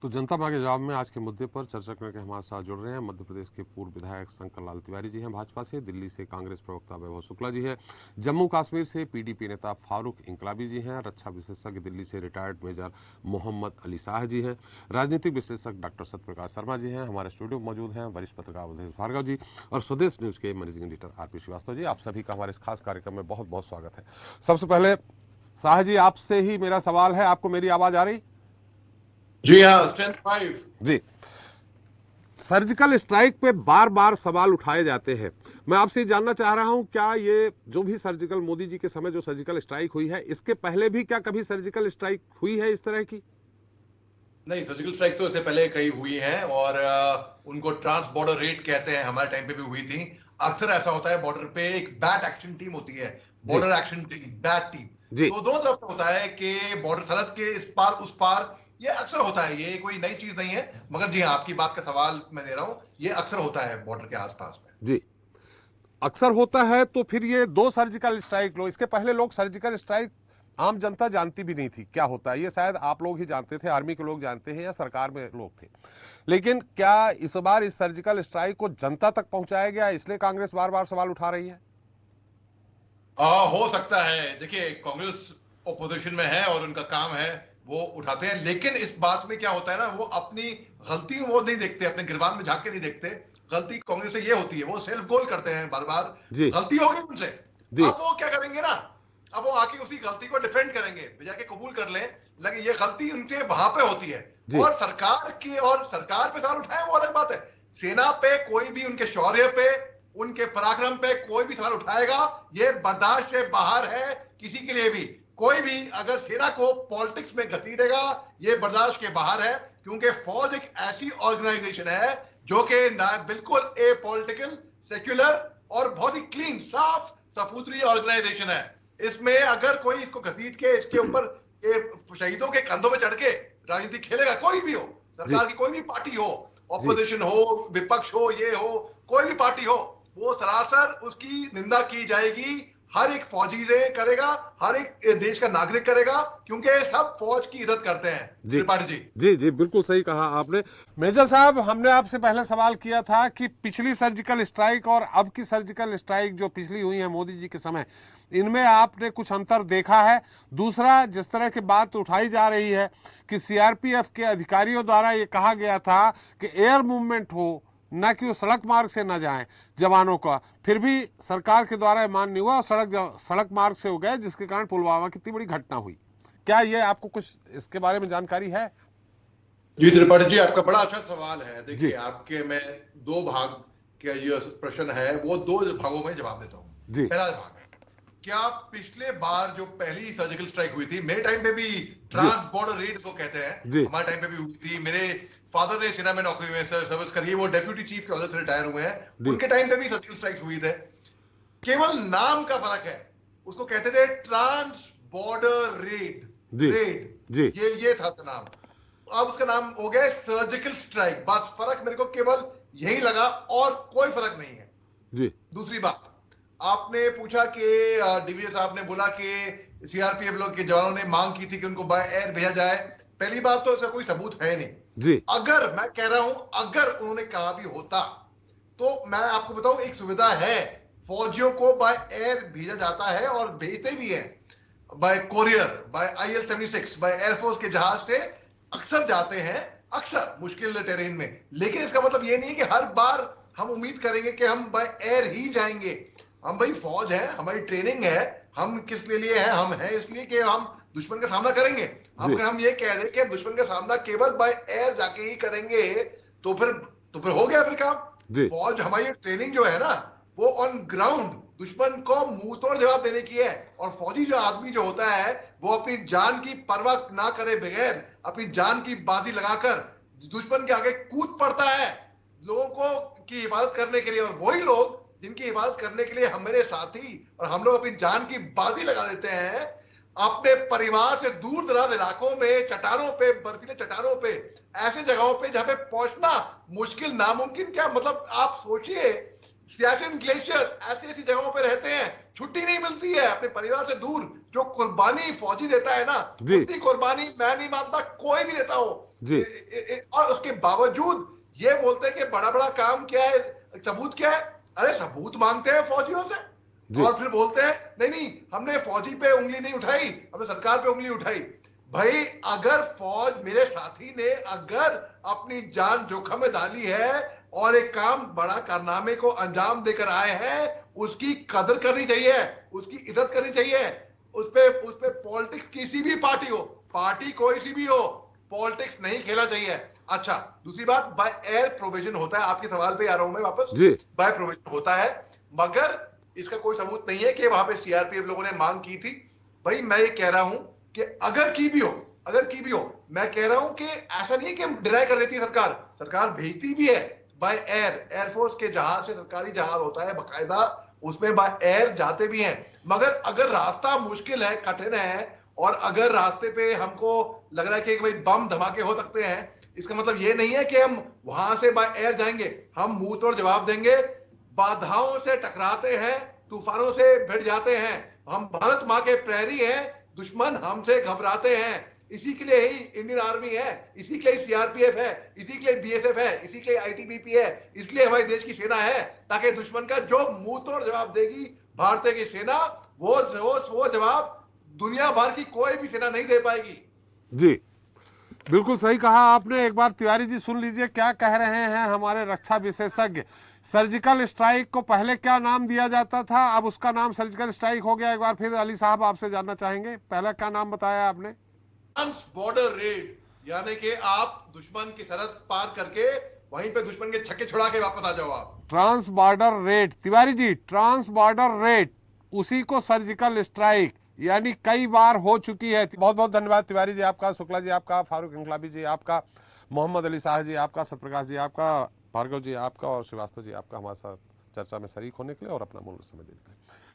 तो जनता मांगे जवाब में आज के मुद्दे पर चर्चा करने के हमारे साथ जुड़ रहे हैं मध्य प्रदेश के पूर्व विधायक शंकर लाल तिवारी जी हैं भाजपा से, दिल्ली से कांग्रेस प्रवक्ता वैभव शुक्ला जी है, जम्मू कश्मीर से पीडीपी नेता फारूक इंकलाबी जी हैं, रक्षा विशेषज्ञ दिल्ली से रिटायर्ड मेजर मोहम्मद अली शाह जी हैं, राजनीतिक विश्लेषक डॉक्टर सत्यप्रकाश शर्मा जी हैं, हमारे स्टूडियो में मौजूद हैं वरिष्ठ पत्रकार अवधेश भार्गव जी और स्वदेश न्यूज के managing editor RP Srivastava ji. आप सभी का हमारे इस खास कार्यक्रम में बहुत बहुत स्वागत है। सबसे पहले शाह जी, आपसे ही मेरा सवाल है, आपको मेरी आवाज आ रही? जी हाँ, स्ट्रेंथ 5 जी। सर्जिकल स्ट्राइक पे बार बार सवाल उठाए जाते हैं। मैं आपसे जानना चाह रहा हूं, क्या ये जो भी सर्जिकल मोदी जी के समय जो सर्जिकल स्ट्राइक हुई है, इसके पहले भी क्या कभी सर्जिकल स्ट्राइक हुई है इस तरह की? नहीं, सर्जिकल स्ट्राइक तो इससे पहले कई हुई हैं और उनको ट्रांस बॉर्डर रेड कहते हैं, हमारे टाइम पे भी हुई थी। अक्सर ऐसा होता है बॉर्डर पे एक बैट एक्शन टीम होती है, border action team, bat team. तो दोनों तरफ से होता है कि बॉर्डर सरहद के इस पार उस पार, ये अक्सर होता है, ये कोई नई चीज नहीं है। मगर जी हाँ, आपकी बात का सवाल मैं दे रहा हूं, ये अक्सर होता है बॉर्डर के आसपास में। जी, अक्सर होता है। तो फिर ये दो सर्जिकल स्ट्राइक लो, इसके पहले लोग सर्जिकल स्ट्राइक आम जनता जानती भी नहीं थी क्या होता है, ये शायद आप लोग ही जानते थे, आर्मी के लोग जानते हैं या सरकार में लोग थे। लेकिन क्या इस बार इस सर्जिकल स्ट्राइक को जनता तक पहुंचाया गया, इसलिए कांग्रेस बार बार सवाल उठा रही है? हो सकता है। देखिए, कांग्रेस ओपोजिशन में है और उनका काम है वो उठाते हैं, लेकिन इस बात में क्या होता है ना, वो अपनी गलती वो नहीं देखते, अपने गिरबान में झांक के नहीं देखते। गलती कांग्रेस से ये होती है, वो सेल्फ गोल करते हैं बार बार। गलती हो गई उनसे, अब वो क्या करेंगे ना, अब वो आके उसी गलती को डिफेंड करेंगे, बजाय के कबूल कर लें, लेकिन ये गलती उनसे वहां पे होती है। और सरकार पे सवाल उठाए वो अलग बात है। सेना पे कोई भी, उनके शौर्य पे, उनके पराक्रम पे कोई भी सवाल उठाएगा, ये बर्दाश्त से बाहर है किसी के लिए भी। कोई भी अगर सेना को पॉलिटिक्स में घसीटेगा, ये बर्दाश्त के बाहर है, क्योंकि फौज एक ऐसी ऑर्गेनाइजेशन है जो कि बिल्कुल ए पॉलिटिकल, सेक्युलर और बहुत ही क्लीन, साफ सफुतरी ऑर्गेनाइजेशन है। इसमें अगर कोई इसको घसीट के इसके ऊपर शहीदों के कंधों में चढ़ के राजनीति खेलेगा, कोई भी हो, सरकार की कोई भी पार्टी हो, ऑपोजिशन हो, विपक्ष हो, ये हो, कोई भी पार्टी हो, वो सरासर उसकी निंदा की जाएगी। हर एक फौजी ने करेगा, हर एक देश का नागरिक करेगा, क्योंकि सब फौज की इज्जत करते हैं। जी जी, बिल्कुल सही कहा आपने। मेजर साहब, हमने आपसे पहले सवाल किया था कि पिछली सर्जिकल स्ट्राइक और अब की सर्जिकल स्ट्राइक जो पिछली हुई है मोदी जी के समय, इनमें आपने कुछ अंतर देखा है? दूसरा, जिस तरह की बात उठाई जा रही है कि सीआरपीएफ के अधिकारियों द्वारा ये कहा गया था कि एयर मूवमेंट हो, न कि वो सड़क मार्ग से न जाएं जवानों का, फिर भी सरकार के द्वारा मान नहीं हुआ, सड़क मार्ग से हो गए, जिसके कारण पुलवामा की इतनी बड़ी घटना हुई। क्या ये आपको कुछ इसके बारे में जानकारी है? जी त्रिपाठी जी, आपका बड़ा अच्छा सवाल है। देखिए, आपके मैं दो भाग का जो प्रश्न है वो दो भागों में जवाब देता हूँ। पहला भाग, क्या पिछले बार जो पहली सर्जिकल स्ट्राइक हुई थी, मेरे टाइम पे भी ट्रांस बॉर्डर रेड को कहते हैं, हमारे टाइम पे भी हुई थी। मेरे फादर ने सेना में नौकरी में सर्विस करी, वो डेप्यूटी चीफ के ओहदे से रिटायर हुए हैं, उनके टाइम पे भी सर्जिकल स्ट्राइक्स हुई थे। केवल नाम का फर्क है, उसको कहते थे ट्रांस बॉर्डर रेड, ये था नाम। अब उसका नाम हो गया सर्जिकल स्ट्राइक। बस फर्क मेरे को केवल यही लगा और कोई फर्क नहीं है जी। दूसरी बात, आपने पूछा कि डीवीएस साहब ने बोला कि सीआरपीएफ लोग के जवानों ने मांग की थी कि उनको बाय एयर भेजा जाए। पहली बात तो इसका कोई सबूत है नहीं जी। अगर मैं कह रहा हूं, अगर उन्होंने कहा भी होता, तो मैं आपको बताऊं, एक सुविधा है, फौजियों को बाय एयर भेजा जाता है और भेजते भी है, by courier, by IL-76, by air force के जहाज से अक्सर जाते हैं, अक्सर मुश्किल टेरेन में। लेकिन इसका मतलब ये नहीं है कि हर बार हम उम्मीद करेंगे कि हम बाय एयर ही जाएंगे। हम भाई फौज है, हमारी ट्रेनिंग है, हम किस लिए हैं, हम हैं इसलिए कि हम दुश्मन का सामना करेंगे। अगर हम ये कह दें कि दुश्मन का सामना केवल बाय एयर जाके ही करेंगे, तो फिर हो गया फिर काम। फौज, हमारी ट्रेनिंग जो है ना, वो ऑन ग्राउंड दुश्मन को मुंह तोड़ जवाब देने की है। और फौजी जो आदमी जो होता है, वो अपनी जान की परवाह ना करे बगैर, अपनी जान की बाजी लगाकर दुश्मन के आगे कूद पड़ता है लोगों को की हिफाजत करने के लिए। और वही लोग जिनकी हिफाजत करने के लिए हम, मेरे साथी और हम लोग अपनी जान की बाजी लगा देते हैं, अपने परिवार से दूर दराज इलाकों में, चट्टानों पे, बर्फीले चट्टानों पे, ऐसे जगहों पे जहां पे पहुंचना मुश्किल, नामुमकिन, क्या मतलब आप सोचिए, सियाचिन ग्लेशियर, ऐसी जगहों पे रहते हैं, छुट्टी नहीं मिलती है, अपने परिवार से दूर। जो कुर्बानी फौजी देता है ना, उतनी कुर्बानी मैं नहीं मानता कोई भी देता हो। जी और उसके बावजूद ये बोलते हैं कि बड़ा बड़ा काम क्या है, सबूत क्या है। अरे सबूत मांगते हैं फौजियों से जी और फिर बोलते हैं नहीं नहीं हमने फौजी पे उंगली नहीं उठाई, हमने सरकार पे उंगली उठाई। भाई अगर फौज, मेरे साथी ने अगर अपनी जान जोखिम में डाली है और एक काम बड़ा कारनामे को अंजाम देकर आए हैं, उसकी कदर करनी चाहिए, उसकी इज्जत करनी चाहिए। उस पे पॉलिटिक्स किसी भी पार्टी हो, पार्टी कोई सी भी हो, पॉलिटिक्स नहीं खेला चाहिए। अच्छा दूसरी बात, बाय एयर प्रोविजन होता है, आपके सवाल पे आ रहा हूं मैं वापस। जी बाय प्रोविजन होता है, मगर इसका कोई सबूत नहीं है कि वहां पे सीआरपीएफ लोगों ने मांग की थी। भाई मैं ये कह रहा हूं कि अगर की भी हो, मैं कह रहा हूं कि ऐसा नहीं है कि डिनाई कर देती है सरकार, सरकार भेजती भी है बाय एयर, एयरफोर्स के जहाज से, सरकारी जहाज होता है बकायदा, उसमें बाय एयर जाते भी हैं। मगर अगर रास्ता मुश्किल है, कठिन है, और अगर रास्ते पे हमको लग रहा है कि भाई बम धमाके हो सकते हैं, इसका मतलब ये नहीं है कि हम वहां से बाय एयर जाएंगे, हम मुंह तोड़ जवाब देंगे। बाधाओं से टकराते हैं, तूफानों से भिड़ जाते हैं, हम भारत मां के प्रहरी हैं, दुश्मन हमसे घबराते हैं। इसी के लिए ही इंडियन आर्मी है, इसी के लिए सीआरपीएफ है, इसी के लिए बीएसएफ है, इसी के लिए आईटीबीपी है, इसलिए हमारे देश की सेना है, ताकि दुश्मन का जो मुंह तोड़ जवाब देगी भारतीय की सेना, वो जवाब दुनिया भर की कोई भी सेना नहीं दे पाएगी। जी बिल्कुल सही कहा आपने। एक बार तिवारी जी सुन लीजिए क्या कह रहे हैं हमारे रक्षा विशेषज्ञ। सर्जिकल स्ट्राइक को पहले क्या नाम दिया जाता था, अब उसका नाम सर्जिकल स्ट्राइक हो गया। एक बार फिर अली साहब आपसे जानना चाहेंगे, पहला क्या नाम बताया आपने? ट्रांस बॉर्डर रेड, यानी कि आप दुश्मन की सरहद पार करके वहीं पे दुश्मन के छक्के छुड़ा के वापस आ जाओ आप। Trans border red, Tiwari ji trans border red, उसी को सर्जिकल स्ट्राइक यानी कई बार हो चुकी है। बहुत बहुत धन्यवाद तिवारी जी आपका, शुक्ला जी आपका, फारूक इंकलाबी जी आपका, मोहम्मद अली शाह जी आपका, सत्यप्रकाश जी आपका, भार्गव जी आपका और श्रीवास्तव जी आपका हमारे साथ चर्चा में शरीक होने के लिए और अपना मूल्य समय देने के लिए।